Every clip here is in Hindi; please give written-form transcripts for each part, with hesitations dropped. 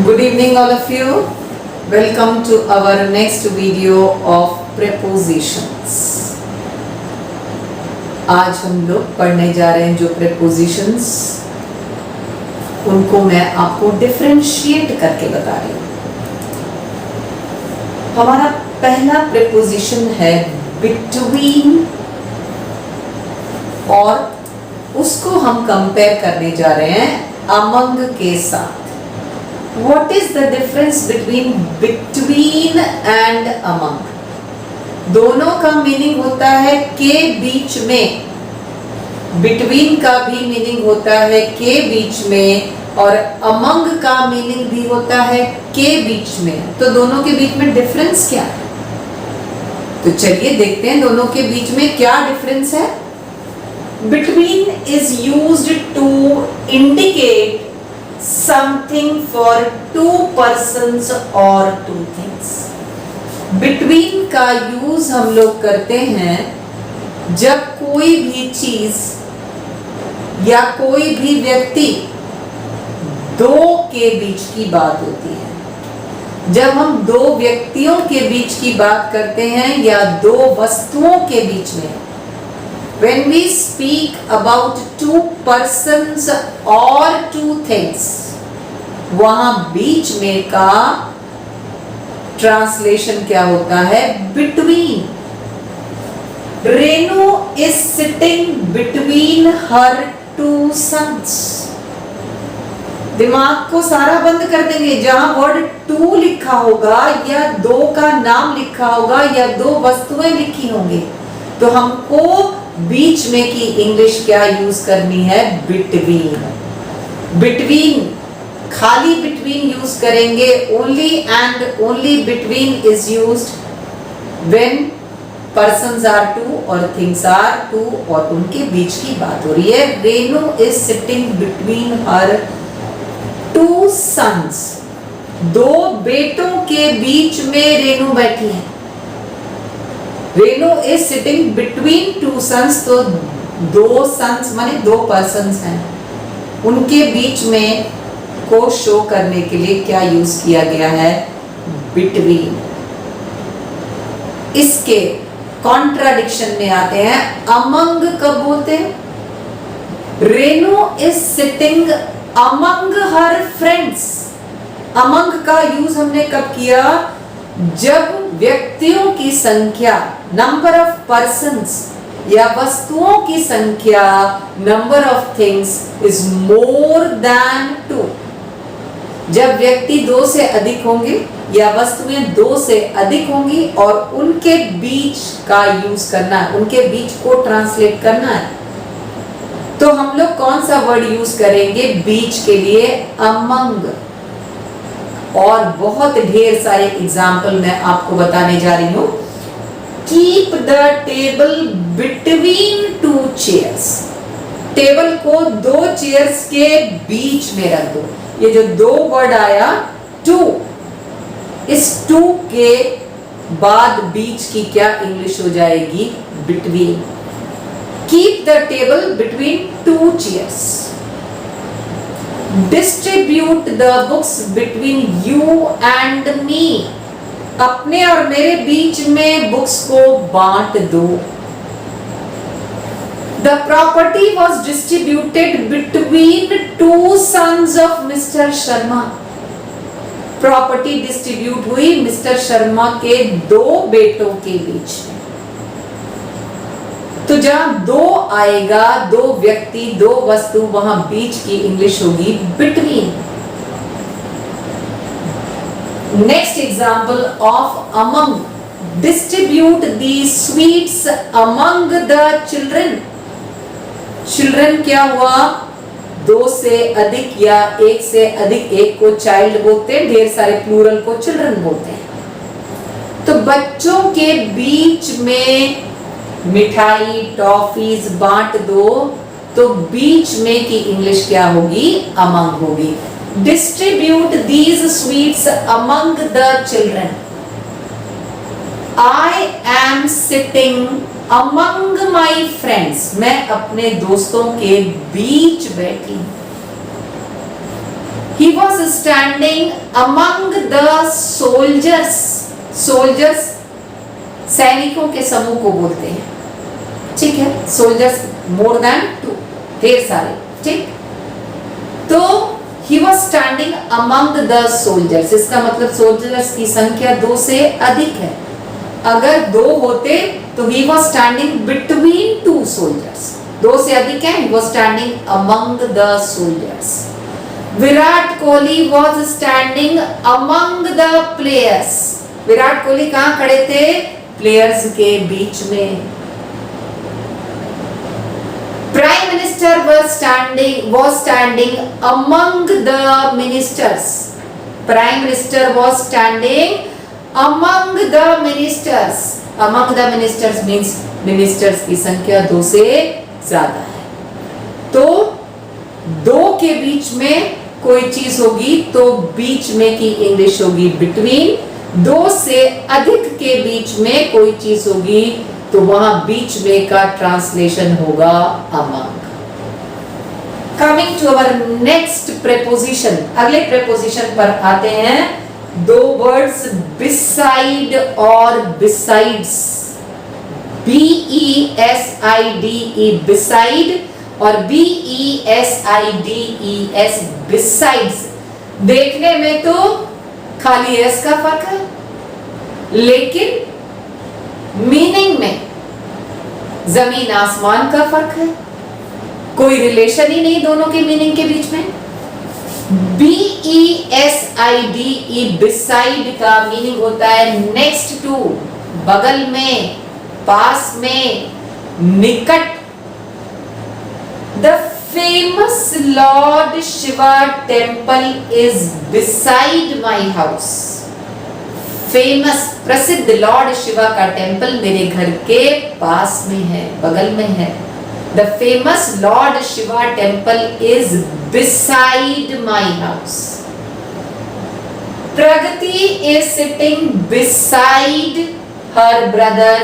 Good evening all of you. Welcome to our next video of prepositions. आज हम लोग पढ़ने जा रहे हैं जो prepositions, उनको मैं आपको डिफरेंशिएट करके बता रही हूँ। हमारा पहला preposition है between और उसको हम कंपेयर करने जा रहे हैं among के साथ। What is the difference between between and among? दोनों का मीनिंग होता है के बीच में। between का भी मीनिंग होता है के बीच में और among का मीनिंग भी होता है के बीच में। तो दोनों के बीच में डिफरेंस क्या है? तो चलिए देखते हैं दोनों के बीच में क्या डिफरेंस है। Between is used to indicate something for two persons or two things. Between का यूज हम लोग करते हैं जब कोई भी चीज या कोई भी व्यक्ति दो के बीच की बात होती है। जब हम दो व्यक्तियों के बीच की बात करते हैं या दो वस्तुओं के बीच में, when we speak about two persons or two things, वहां बीच में का ट्रांसलेशन क्या होता है? between. Renu is sitting between her two sons. दिमाग को सारा बंद कर देंगे। जहां वर्ड टू लिखा होगा या दो का नाम लिखा होगा या दो वस्तुएं लिखी होंगी, तो हमको बीच में की इंग्लिश क्या यूज करनी है? बिटवीन। बिटवीन, खाली बिटवीन यूज करेंगे। Only and only between is used when persons are two और थिंग्स आर टू और उनके बीच की बात हो रही है। Renu is sitting between her two sons. दो बेटों के बीच में रेनू बैठी है। Renu is sitting between two sons, तो दो सन्स माने दो पर्सन्स हैं, उनके बीच में को शो करने के लिए क्या यूज किया गया है? बिटवीन। इसके कॉन्ट्राडिक्शन में आते हैं अमंग। कब बोलते हैं? Renu is sitting among her friends. Among का यूज हमने कब किया? जब व्यक्तियों की संख्या, नंबर ऑफ पर्सन्स, या वस्तुओं की संख्या, number of things is more than two. जब व्यक्ति दो से अधिक होंगे या वस्तुएं दो से अधिक होंगी और उनके बीच का यूज करना है, उनके बीच को ट्रांसलेट करना है, तो हम लोग कौन सा वर्ड यूज करेंगे बीच के लिए? अमंग। और बहुत ढेर सारे एग्जाम्पल मैं आपको बताने जा रही हूं। Keep the table between two chairs. Table को दो चेयर्स के बीच में रख दो। ये जो दो वर्ड आया टू, इस टू के बाद बीच की क्या इंग्लिश हो जाएगी? Between. Keep the table between two chairs. Distribute the books between you and me. अपने और मेरे बीच में बुक्स को बांट दो। The property was distributed between two sons of mister Sharma. Property distribute हुई मिस्टर शर्मा के दो बेटों के बीच में। तो जहां दो आएगा, दो व्यक्ति, दो वस्तु, वहां बीच की इंग्लिश होगी between. Next example of among. Distribute the sweets among the children. Children क्या हुआ? दो से अधिक या एक से अधिक, एक को चाइल्ड बोलते हैं, ढेर सारे प्लूरल को चिल्ड्रन बोलते हैं। तो बच्चों के बीच में मिठाई, टॉफीज बांट दो, तो बीच में की इंग्लिश क्या होगी? अमंग होगी। Distribute these sweets among the children. I am sitting among my friends. मैं अपने दोस्तों के बीच बैठी हूं। He was standing among the soldiers. Soldiers सैनिकों के समूह को बोलते हैं, ठीक है. Soldiers more than 2, ढेर सारे, ठीक. तो he was standing among the soldiers, इसका मतलब soldiers की संख्या 2 से अधिक है. अगर 2 होते तो he was standing between 2 soldiers. 2 से अधिक है, he was standing among the soldiers. Virat Kohli was standing among the players. Virat Kohli कहाँ खड़े थे? प्लेयर्स के बीच में. Prime minister was standing among the ministers. Prime minister was standing among the ministers. Among the ministers means ministers की संख्या 2 से ज्यादा है. तो 2 के बीच में कोई चीज होगी तो बीच में की इंग्लिश होगी between. 2 से अधिक के बीच में कोई चीज होगी तो वहां बीच में का ट्रांसलेशन होगा among. Coming to our next preposition, अगले प्रेपोजिशन पर आते हैं. 2 वर्ड्स beside और besides. BESIDE beside और BESIDES besides. देखने में तो खाली एस का फर्क है, लेकिन मीनिंग में जमीन आसमान का फर्क है. कोई रिलेशन ही नहीं दोनों के मीनिंग के बीच में. BESIDE beside का मीनिंग होता है नेक्स्ट टू, बगल में, पास में, निकट. The famous Lord Shiva temple is beside my house. Famous प्रसिद्ध लॉर्ड शिवा का टेम्पल मेरे घर के पास में है, बगल में है. The famous Lord Shiva temple is beside my house. Pragati is sitting beside her brother.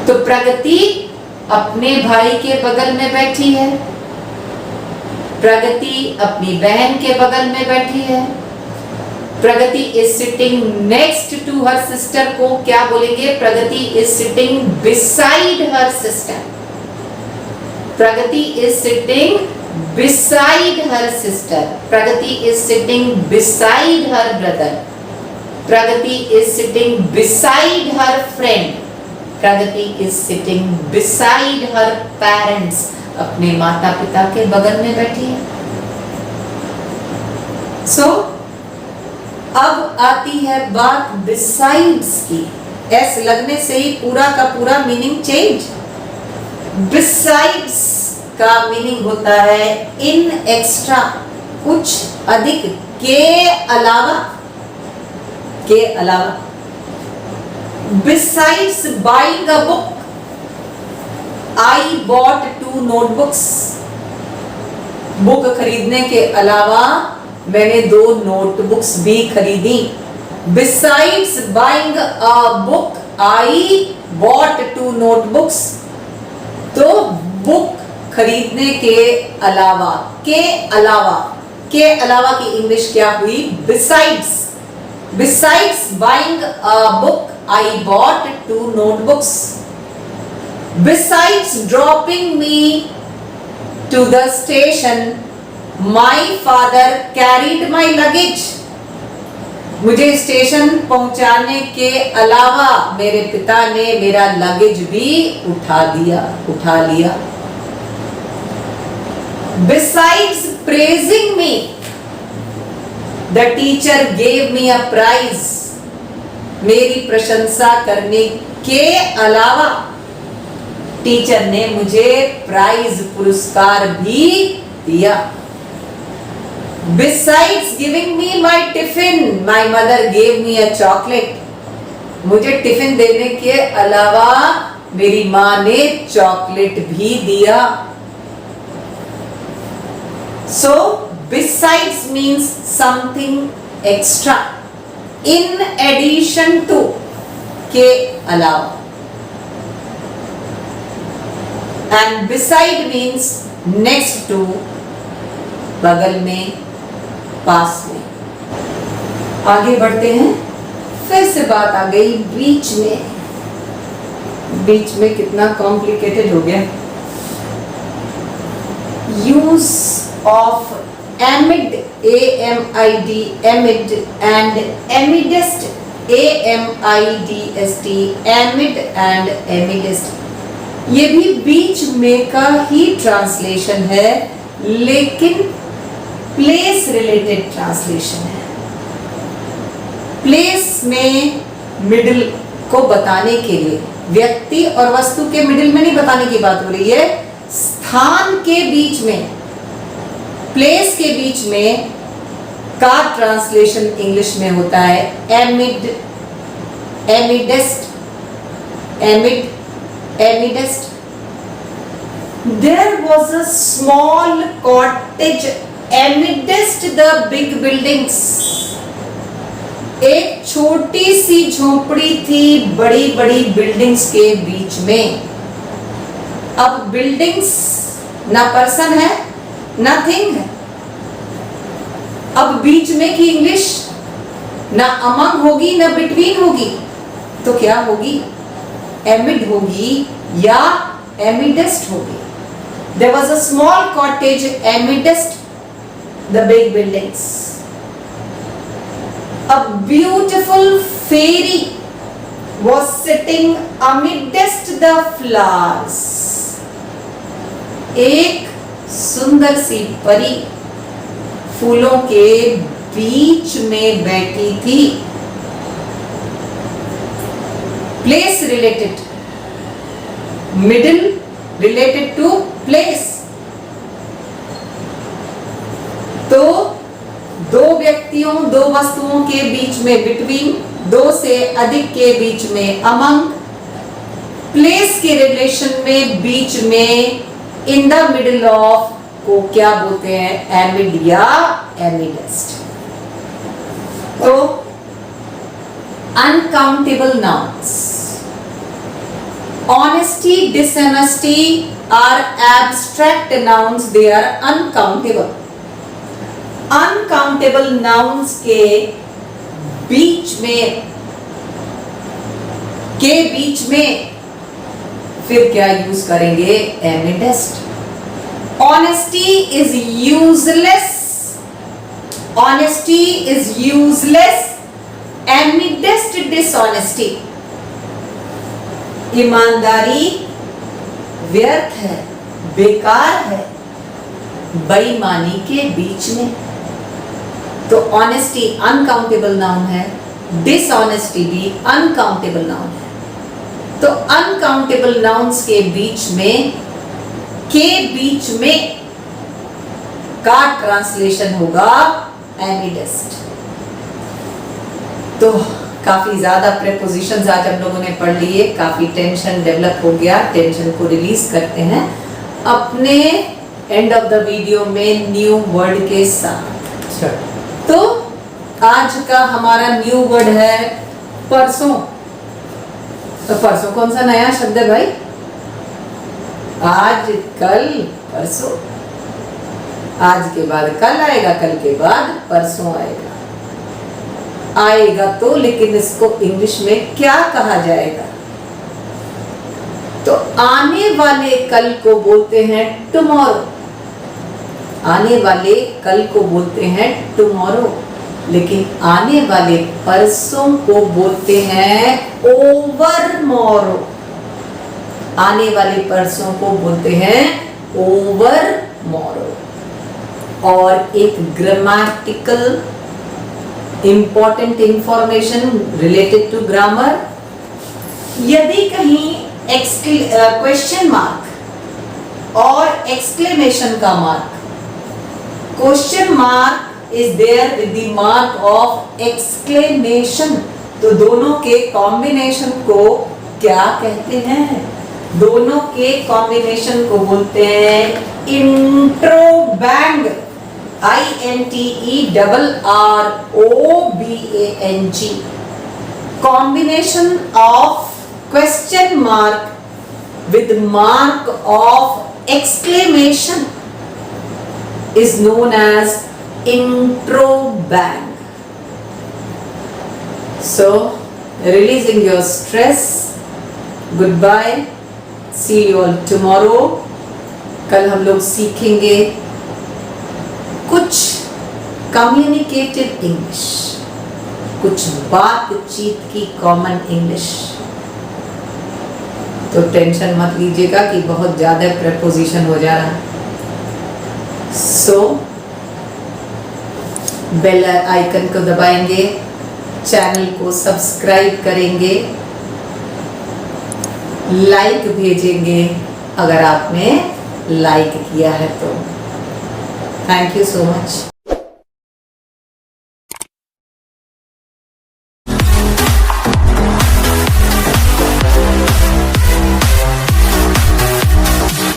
तो प्रगति अपने भाई के बगल में बैठी है. प्रगति अपनी बहन के बगल में बैठी है. प्रगति is sitting next to her sister को क्या बोलेंगे? प्रगति is sitting beside her sister. Pragati is sitting beside her sister. Pragati is sitting beside her brother. Pragati is sitting beside her friend. Pragati is sitting beside her parents. अपने माता पिता के बगल में बैठी है. So अब आती है बात besides की. एस लगने से ही पूरा का पूरा मीनिंग चेंज. Besides का मीनिंग होता है इन एक्स्ट्रा, कुछ अधिक, के अलावा, के अलावा. Besides buying a book, I bought 2 notebooks. Book खरीदने के अलावा मैंने 2 नोटबुक्स भी खरीदी. Besides buying a book, I bought 2 notebooks. तो बुक खरीदने के अलावा, के अलावा, के अलावा की इंग्लिश क्या हुई? Besides. Besides buying a book, I bought 2 notebooks. Besides dropping me to the station, my father carried my luggage. मुझे स्टेशन पहुंचाने के अलावा मेरे पिता ने मेरा लगेज भी उठा लिया. Besides praising me, the teacher gave me a prize. मेरी प्रशंसा करने के अलावा टीचर ने मुझे प्राइज, पुरस्कार भी दिया. Besides giving me my tiffin, my mother gave me a chocolate. मुझे टिफिन देने के अलावा मेरी माँ ने चॉकलेट भी दिया. So besides means something extra, in addition to, के अलावा. And beside means next to, बगल में, पास में। आगे बढ़ते हैं, फिर से बात आ गई बीच में। बीच में कितना कॉम्प्लिकेटेड हो गया। Use of amid, AMID, amid and amidest, AMIDST, amid and amidest। ये भी बीच में का ही ट्रांसलेशन है, लेकिन प्लेस रिलेटेड ट्रांसलेशन है। प्लेस में मिडिल को बताने के लिए, व्यक्ति और वस्तु के मिडिल में नहीं बताने की बात हो रही है, स्थान के बीच में, प्लेस के बीच में का ट्रांसलेशन इंग्लिश में होता है एमिड, एमिडेस्ट, एमिड, एमिडेस्ट। There was a small cottage amidst the big buildings। एक छोटी सी झोपड़ी थी बड़ी बड़ी बिल्डिंग्स के बीच में। अब बिल्डिंग्स ना पर्सन है ना थिंग है। अब बीच में की इंग्लिश ना अमंग होगी ना बिटवीन होगी, तो क्या होगी? एमिड होगी या एमिडेस्ट होगी। There was a small cottage amidst the big buildings। A beautiful fairy was sitting amidst the flowers। एक सुंदर सी परी फूलों के बीच में बैठी थी। Place related, middle related to place. तो दो व्यक्तियों, दो वस्तुओं के बीच में बिटवीन, दो से अधिक के बीच में अमंग, प्लेस के रिलेशन में बीच में, इन द मिडिल ऑफ को क्या बोलते हैं? एमिड या एमिडेस्ट। तो uncountable nouns, honesty, dishonesty are abstract nouns, they are uncountable। uncountable nouns के बीच में फिर क्या यूज करेंगे? एमिडेस्ट। Honesty is useless, honesty is useless, amidst dishonesty। ईमानदारी व्यर्थ है, बेकार है, बेईमानी के बीच में। तो ऑनेस्टी अनकाउंटेबल नाउन है, डिसऑनेस्टी भी अनकाउंटेबल नाउन है। तो अनकाउंटेबल नाउन्स के बीच में का ट्रांसलेशन होगा एमिडेस्ट। तो काफी ज्यादा प्रेपोजिशंस आज हम लोगों ने पढ़ लिए, काफी टेंशन डेवलप हो गया। टेंशन को रिलीज करते हैं अपने एंड ऑफ द वीडियो में न्यू वर्ड के साथ। तो आज का हमारा न्यू वर्ड है परसों। तो परसों कौन सा नया शब्द है भाई? आज, कल, परसों। आज के बाद कल आएगा, कल के बाद परसों आएगा तो, लेकिन इसको इंग्लिश में क्या कहा जाएगा? तो आने वाले कल को बोलते हैं टुमारो। आने वाले कल को बोलते हैं टुमारो, लेकिन आने वाले परसों को बोलते हैं ओवरमॉरो। आने वाले परसों को बोलते हैं ओवरमॉरो। और एक grammatical important information related to grammar, यदि कहीं क्वेश्चन मार्क और एक्सक्लेमेशन का mark, question mark is there with the mark of exclamation, तो दोनों के कॉम्बिनेशन को क्या कहते हैं? दोनों के कॉम्बिनेशन को बोलते हैं इंट्रोबैंग। INTERROBANG। combination of question mark with mark of exclamation is known as intro bang. So, releasing your stress. Goodbye. See you all tomorrow. कल हम लोग सीखेंगे कुछ कम्युनिकेटिव इंग्लिश, कुछ बातचीत की कॉमन इंग्लिश। तो टेंशन मत लीजिएगा कि बहुत ज़्यादा प्रेपोजिशन हो जा रहा है। सो बेल आइकन को दबाएंगे, चैनल को सब्सक्राइब करेंगे, लाइक भेजेंगे अगर आपने लाइक किया है तो। Thank you so much.